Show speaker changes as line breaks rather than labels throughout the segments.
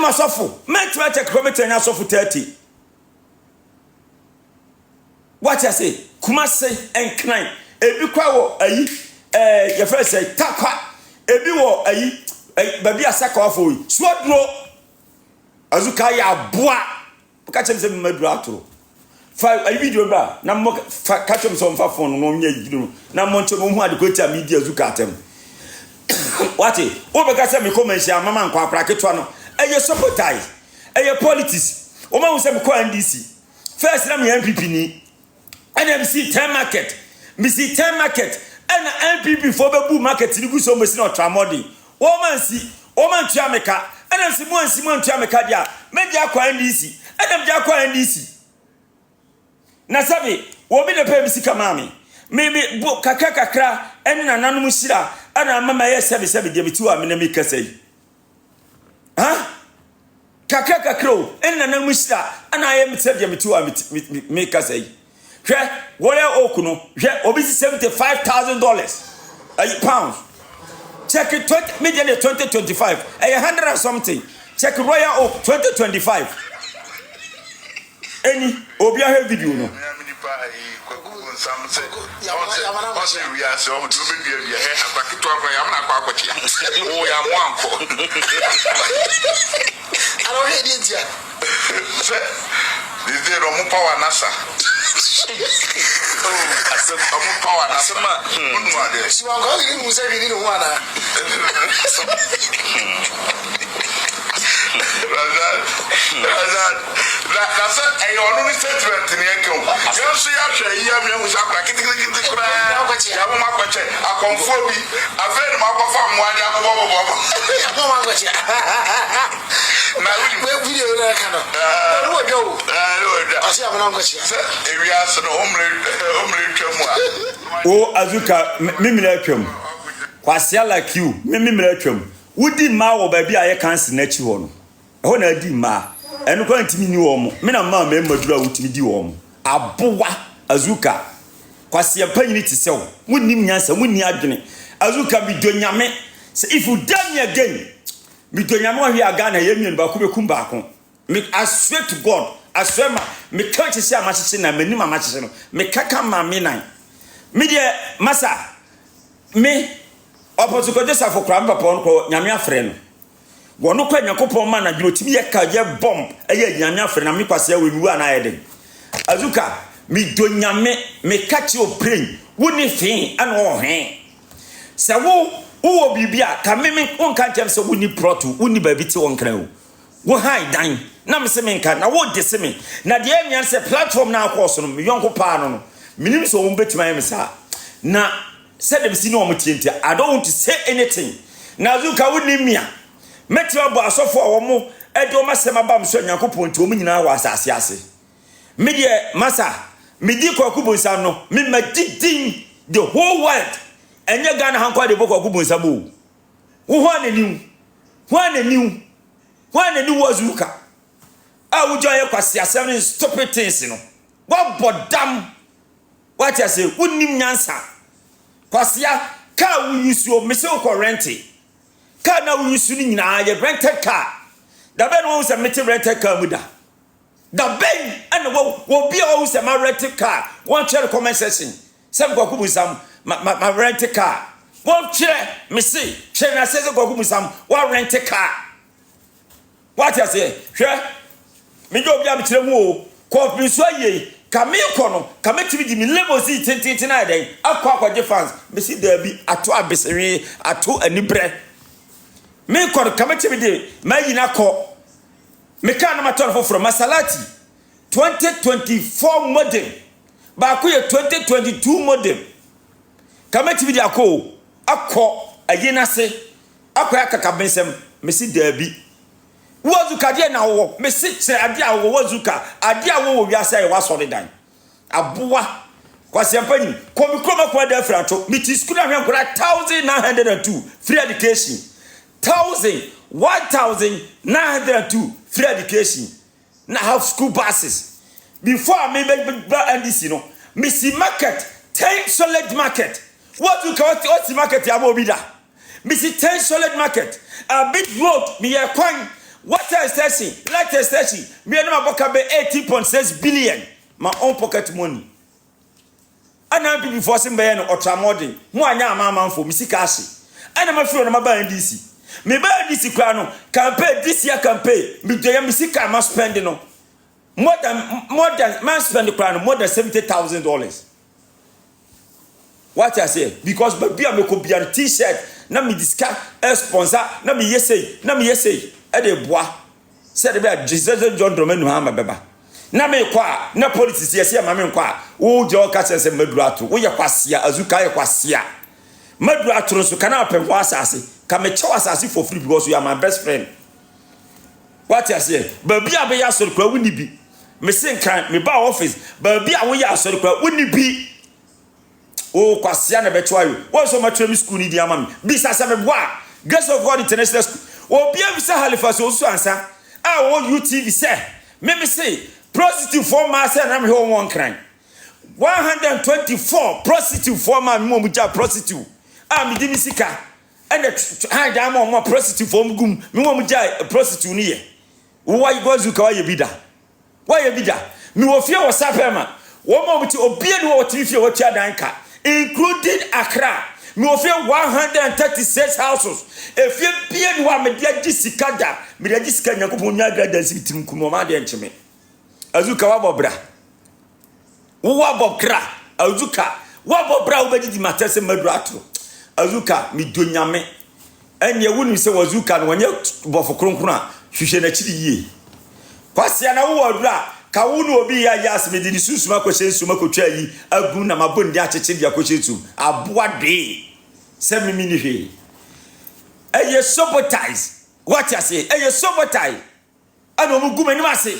my Sofo. Meant to check committee and Sofo 30. What I say? Kumase and Klein. Ebi kwa ayi your first say takwa ebi wo ayi baby asaka ofo yi swodro azuka ya boa ka chem se madu atoro fa ayi video ba na mo ka chem so mfa phone no nya yidu na mo nche mo hu adekoti media azuka atem wati wo be ka se me comment ya mama nkwa akra ketwa no eye sabotage eye politics o ma hu se me ko NDC first na me MPP ni NMC 10 market Missy 10 market and NPP for the boom market in the so much not tramodi. Woman see, woman Chameka, and I'm Simon Chameka, Media NDC, and I'm Jacko NDC. Nasabi, what be the pay Mami? Maybe book Kakakra, and an anonymous and a mamma 7 I'm in a make say. Huh? Kakaka crow, and an anonymous and I am 7 I'm make say. Royal Okuno, obviously $75,000 pounds. Check it 20 million 2025, 100 and something. Check Royal Oak 2025. Any Obia video no. Oh, Azuka, me Kwasia like you, me Would ma or baby I can't snatch you on. Oh, na di ma. And going to me new home. Me na ma me madura with me di home. Aboa Azuka. Kwasia penny to sell. Wouldn't him answer, wouldn't you admit? Azuka be doing yame. So if you done me again, me doing yamo here again, a union bakube kumbako. Me, I swear to God, I swear me can't say a match in a minimum match. Me kaka ma me nine. Me dear Massa, me opposite just for cramp upon Yamia friend. One no quite Yakopon man, and you to be a caja bomb, a Yamia friend, and me pass here with you and I. Azuka, me do Yame, me catch your brain, wouldn't think and all hand. So, who will be a coming on can't so wouldn't brought to wouldn't be to on crow. Wo high dine, na me se me nka na wo de se me na de amian se platform na akoso no me yonko pa no minim so wo betima me sa na se dem si no mo tientia. I don't want to say anything na Azuka wo ni mia metima bo asofo wo mo e de o masema ba mso Nyankopon nti o mo nyina wa asase ase me de masa me di Kwaku Bonsam no me magidin the whole world enye Ghana hankwa de Kwaku Bonsam bo wo ho na niu when the new Azuka, I would join your Kwasia 7 stupid things, What but damn? What I say, wouldn't even answer. Kwasia, car we use your Missile rented. Car now we use in a rented car. The Ben owns a metal rented car with that. The Ben and will be always a rented car. One chair comment session. Some Kwaku Bonsam, my rented car. One chair, me see, chair says Kwaku Bonsam, one rented car. What I say, sure. Me go bia me kire mu o. Ko bi so ye. Ka me kono, ka me tibi di me limousine tintintina den. Akwa akwaje fans. Me si da bi ato abesere, ato anibre. Me kono ka me tibi di ma yina ko. Me ka na maton for from Masalati 2024 model. Ba ko ye 2022 model. Ka me tibi di akọ ayina se. Akwa akaka bensem. Me si da bi Wazuka dia na wo me se ade a wo Wazuka ade a wo wi asa e wa sori dan aboa Kwasia Mpanyi komi kroma kwa da franto me ti school ahwe nkora 1902 free education 1902 free education na have school buses before me be NDC no me see market 10 solid market Wazuka what market ya mo bi da me see 10 solid market a big road me ye kwan Water extension, light extension. Me and my book be 18.6 billion. My own pocket money. And now people forcing me no ultramodern. Mo anya amama for me sikashi. And I'm afraid I'm buying DC. Me buy DC crano. Campaign this year campaign. Me do me sika am spending no. More than man spend the crano more than $70,000. What I say? Because baby I make be a t-shirt. Na me discount sponsor. Na me yesay. Na me yesay. E de bois. Say the be Jesus John Domen no ma beba. Na me kwa na politics yesi ma me kwa. Wo je o ka se madurato. Wo ye kwasia azuka ye kwasia. Madurato no so kana apempo asase. Ka me chew asase for free because you are my best friend. What I say? Baby a be ya so kwa wuni bi. Me say kan me ba office. Baby a wo ya so kwa wuni bi. Oh, Kwasia na betwa you. What's so much school ni di amami? Bisa se me boa. Grace of God International School. Obi a bisa Halifax osu ansa. Ah, wo UTV say. Me say prostitute for ma say na me ho won kran. 124 prostitute for ma me mo ja prostitute. Ah, me di mi sika. And the ha ja mo prostitute for gum. Me mo ja prostitute ni ye. Why you go Azuka why you bida? Why you bida? Me wo fie wo sapema. Wo mo ti obi e wo ti fie wo tia danka. Including Accra, me offer 136 houses. If you be any one, me dia jisikada, me dia jisika nyankopon nya gradansi tim kunoma de encheme. Azuka wabobra. Wo wabobra, Azuka, wabobra obedi di matese madurato. Azuka mi donyame. Enye wonu se wazuka no wonye bofo kronkron a hwehwe na chiri yie. Kwasia na wo wadura ka wonu obi ya yas me di susuma ko sensuma ko twa yi agu na mabon dia cheche dia ko chetu aboa de se mimi ni hwe eye sabotage what you say eye sabotage ana mo gumani mase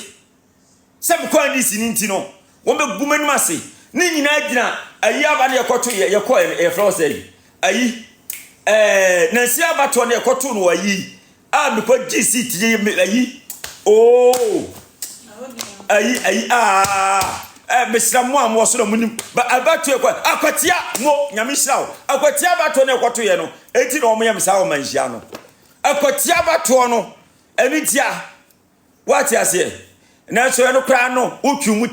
se me kwa ni sini ntino wo me gumani mase ni nyina gina ayi aba na yekoto ye flow say ayi nansi aba to na yekoto no ayi a me ko GC tie ayi oh ayi mesra mo am wo so no munim ba abatu ekwa akwatia mo nyame hira wo akwatia abato na ekoto ye no enti na omo yam sa wo manhia no akwatia abato no eni dia what you say na so ye no kra no utwu mu